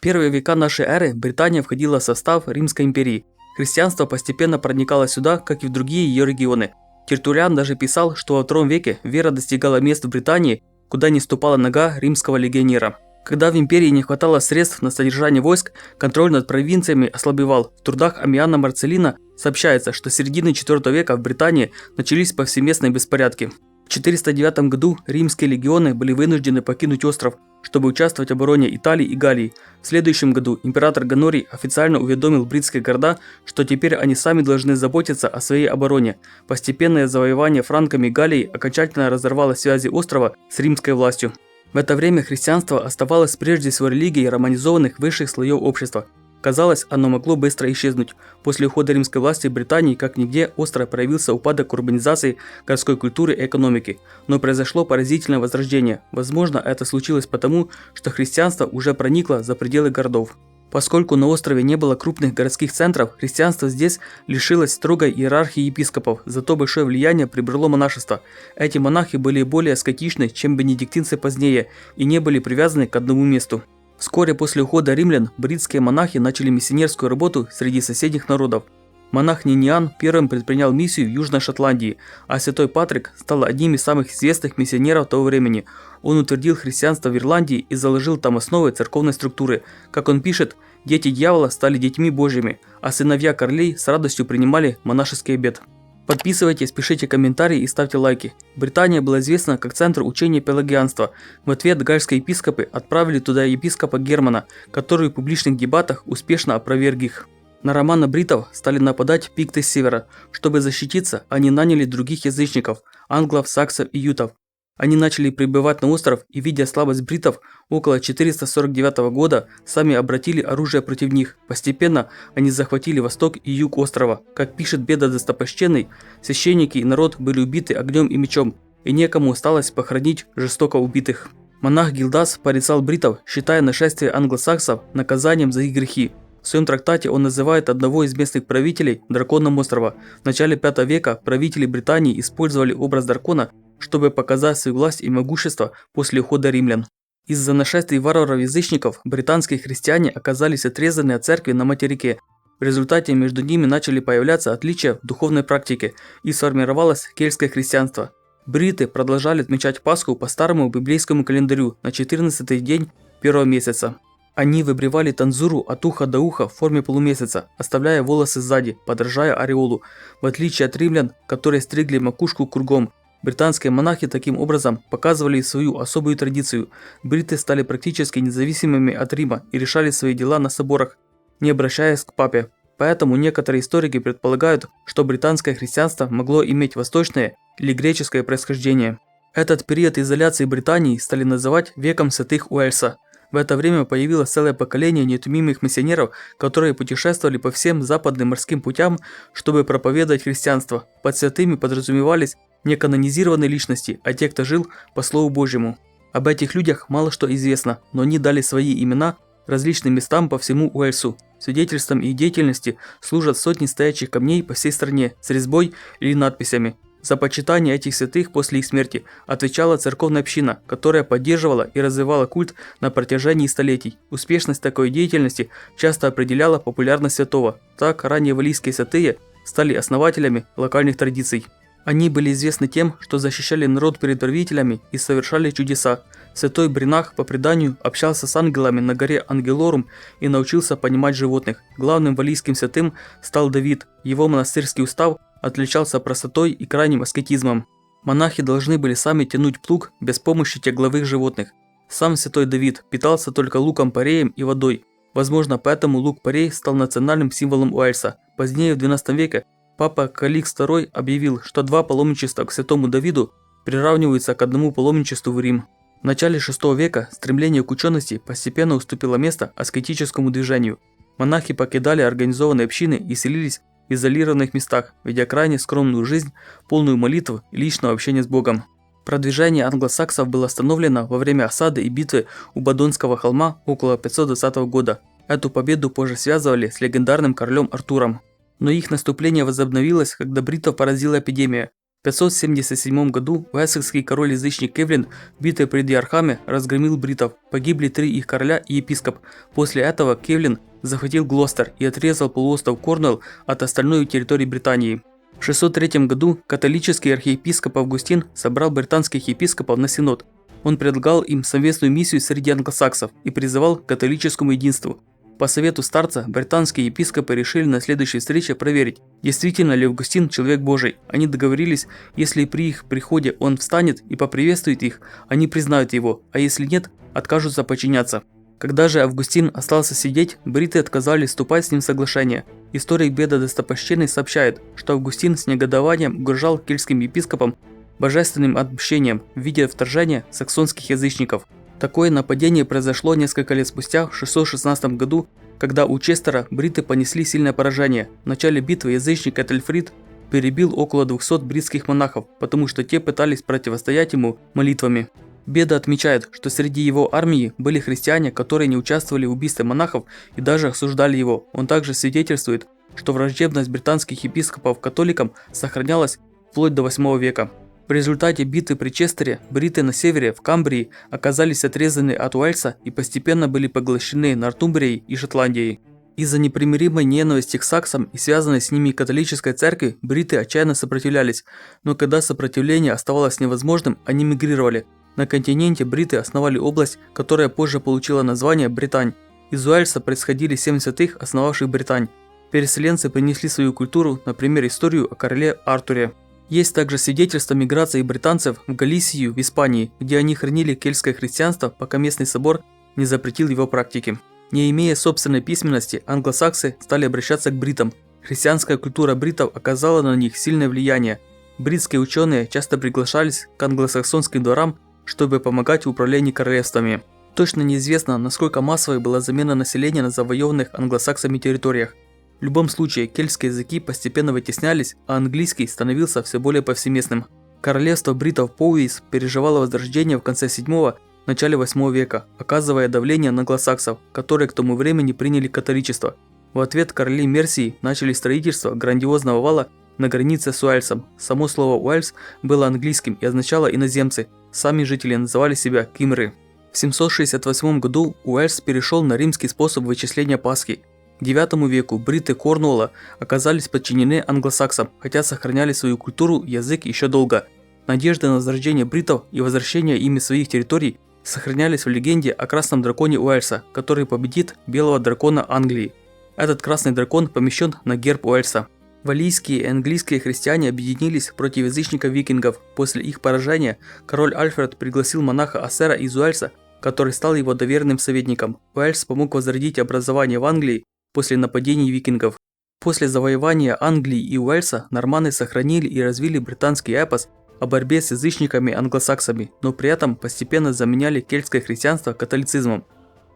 первые века нашей эры Британия входила в состав Римской империи. Христианство постепенно проникало сюда, как и в другие ее регионы. Тертуллиан даже писал, что во II веке вера достигала мест в Британии, куда не ступала нога римского легионера. Когда в империи не хватало средств на содержание войск, контроль над провинциями ослабевал. В трудах Аммиана Марцеллина сообщается, что с середины IV века в Британии начались повсеместные беспорядки. В 409 году римские легионы были вынуждены покинуть остров, чтобы участвовать в обороне Италии и Галлии. В следующем году император Гонорий официально уведомил бритские города, что теперь они сами должны заботиться о своей обороне. Постепенное завоевание франками Галлии окончательно разорвало связи острова с римской властью. В это время христианство оставалось прежде всего религией романизованных высших слоев общества. Казалось, оно могло быстро исчезнуть. После ухода римской власти в Британии как нигде остро проявился упадок урбанизации, городской культуры и экономики. Но произошло поразительное возрождение. Возможно, это случилось потому, что христианство уже проникло за пределы городов. Поскольку на острове не было крупных городских центров, христианство здесь лишилось строгой иерархии епископов, зато большое влияние приобрело монашество. Эти монахи были более аскетичны, чем бенедиктинцы позднее, и не были привязаны к одному месту. Вскоре после ухода римлян бритские монахи начали миссионерскую работу среди соседних народов. Монах Ниниан первым предпринял миссию в Южной Шотландии, а святой Патрик стал одним из самых известных миссионеров того времени. Он утвердил христианство в Ирландии и заложил там основы церковной структуры. Как он пишет, дети дьявола стали детьми божьими, а сыновья королей с радостью принимали монашеский обет. Подписывайтесь, пишите комментарии и ставьте лайки. Британия была известна как центр учения пелагианства. В ответ гальские епископы отправили туда епископа Германа, который в публичных дебатах успешно опроверг их. На романо-бритов стали нападать пикты с севера. Чтобы защититься, они наняли других язычников – англов, саксов и ютов. Они начали прибывать на остров и, видя слабость бритов, около 449 года сами обратили оружие против них. Постепенно они захватили восток и юг острова. Как пишет Беда Достопочтенный, священники и народ были убиты огнем и мечом, и некому осталось похоронить жестоко убитых. Монах Гилдас порицал бритов, считая нашествие англосаксов наказанием за их грехи. В своем трактате он называет одного из местных правителей драконом острова. В начале V века правители Британии использовали образ дракона, чтобы показать свою власть и могущество после ухода римлян. Из-за нашествий варваров-язычников британские христиане оказались отрезаны от церкви на материке. В результате между ними начали появляться отличия в духовной практике и сформировалось кельтское христианство. Бриты продолжали отмечать Пасху по старому библейскому календарю на 14-й день первого месяца. Они выбривали танзуру от уха до уха в форме полумесяца, оставляя волосы сзади, подражая ореолу, в отличие от римлян, которые стригли макушку кругом. Британские монахи таким образом показывали свою особую традицию. Бриты стали практически независимыми от Рима и решали свои дела на соборах, не обращаясь к папе. Поэтому некоторые историки предполагают, что британское христианство могло иметь восточное или греческое происхождение. Этот период изоляции Британии стали называть веком святых Уэльса. В это время появилось целое поколение неутомимых миссионеров, которые путешествовали по всем западным морским путям, чтобы проповедовать христианство. Под святыми подразумевались не канонизированные личности, а те, кто жил по Слову Божьему. Об этих людях мало что известно, но они дали свои имена различным местам по всему Уэльсу. Свидетельством их деятельности служат сотни стоячих камней по всей стране с резьбой или надписями. За почитание этих святых после их смерти отвечала церковная община, которая поддерживала и развивала культ на протяжении столетий. Успешность такой деятельности часто определяла популярность святого. Так, ранее валлийские святые стали основателями локальных традиций. Они были известны тем, что защищали народ перед правителями и совершали чудеса. Святой Бринах, по преданию, общался с ангелами на горе Ангелорум и научился понимать животных. Главным валлийским святым стал Давид. Его монастырский устав отличался простотой и крайним аскетизмом. Монахи должны были сами тянуть плуг без помощи тягловых животных. Сам святой Давид питался только луком-пореем и водой. Возможно, поэтому лук-порей стал национальным символом Уэльса. Позднее, в XII веке, папа Каликст II объявил, что 2 паломничества к святому Давиду приравниваются к одному паломничеству в Рим. В начале VI века стремление к учености постепенно уступило место аскетическому движению. Монахи покидали организованные общины и селились в изолированных местах, ведя крайне скромную жизнь, полную молитв и личного общения с Богом. Продвижение англосаксов было остановлено во время осады и битвы у Бадонского холма около 520 года. Эту победу позже связывали с легендарным королем Артуром. Но их наступление возобновилось, когда бритов поразила эпидемия. В 577 году уэссекский король-язычник Эвлин, битый пред Ярхами, разгромил бритов. Погибли 3 их короля и епископ. После этого Кевлин захватил Глостер и отрезал полуостров Корнуэлл от остальной территории Британии. В 603 году католический архиепископ Августин собрал британских епископов на синод. Он предлагал им совместную миссию среди англосаксов и призывал к католическому единству. По совету старца, британские епископы решили на следующей встрече проверить, действительно ли Августин человек Божий. Они договорились, если при их приходе он встанет и поприветствует их, они признают его, а если нет, откажутся подчиняться. Когда же Августин остался сидеть, бриты отказались вступать с ним в соглашение. Историк Беда Достопочтенный сообщает, что Августин с негодованием угрожал кельтским епископам божественным отмщением в виде вторжения саксонских язычников. Такое нападение произошло несколько лет спустя, в 616 году, когда у Честера бриты понесли сильное поражение. В начале битвы язычник Этельфрид перебил около 200 бритских монахов, потому что те пытались противостоять ему молитвами. Беда отмечает, что среди его армии были христиане, которые не участвовали в убийстве монахов и даже осуждали его. Он также свидетельствует, что враждебность британских епископов к католикам сохранялась вплоть до 8 века. В результате битвы при Честере бриты на севере, в Камбрии, оказались отрезаны от Уэльса и постепенно были поглощены Нортумбрией и Шотландией. Из-за непримиримой ненависти к саксам и связанной с ними католической церкви бриты отчаянно сопротивлялись, но когда сопротивление оставалось невозможным, они мигрировали. На континенте бриты основали область, которая позже получила название Британь. Из Уэльса происходили 7 святых, основавших Британь. Переселенцы принесли свою культуру, например, историю о короле Артуре. Есть также свидетельства миграции британцев в Галисию, в Испании, где они хранили кельтское христианство, пока местный собор не запретил его практики. Не имея собственной письменности, англосаксы стали обращаться к бритам. Христианская культура бритов оказала на них сильное влияние. Бритские ученые часто приглашались к англосаксонским дворам, чтобы помогать в управлении королевствами. Точно неизвестно, насколько массовой была замена населения на завоеванных англосаксами территориях. В любом случае, кельтские языки постепенно вытеснялись, а английский становился все более повсеместным. Королевство бритов Поуис переживало возрождение в конце 7-го, начале 8 века, оказывая давление на англосаксов, которые к тому времени приняли католичество. В ответ короли Мерсии начали строительство грандиозного вала на границе с Уэльсом. Само слово «Уэльс» было английским и означало «иноземцы». Сами жители называли себя кимры. В 768 году Уэльс перешел на римский способ вычисления Пасхи. К IX веку бриты Корнуолла оказались подчинены англосаксам, хотя сохраняли свою культуру и язык еще долго. Надежды на возрождение бритов и возвращение ими своих территорий сохранялись в легенде о красном драконе Уэльса, который победит белого дракона Англии. Этот красный дракон помещен на герб Уэльса. Валлийские и английские христиане объединились против язычников-викингов. После их поражения король Альфред пригласил монаха Ассера из Уэльса, который стал его доверенным советником. Уэльс помог возродить образование в Англии после нападений викингов. После завоевания Англии и Уэльса норманы сохранили и развили британский эпос о борьбе с язычниками-англосаксами, но при этом постепенно заменяли кельтское христианство католицизмом.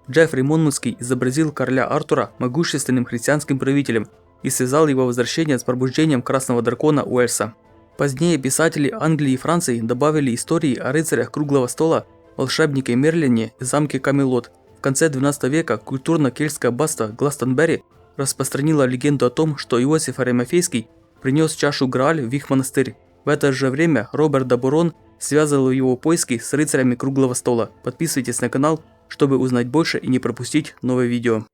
Джеффри Монмутский изобразил короля Артура могущественным христианским правителем и связал его возвращение с пробуждением красного дракона Уэльса. Позднее писатели Англии и Франции добавили истории о рыцарях круглого стола, волшебнике Мерлине и замке Камелот. В конце XII века культурно-кельтское аббатство Гластонберри распространило легенду о том, что Иосиф Аримафейский принес чашу Грааль в их монастырь. В это же время Роберт де Бурон связывал его поиски с рыцарями круглого стола. Подписывайтесь на канал, чтобы узнать больше и не пропустить новые видео.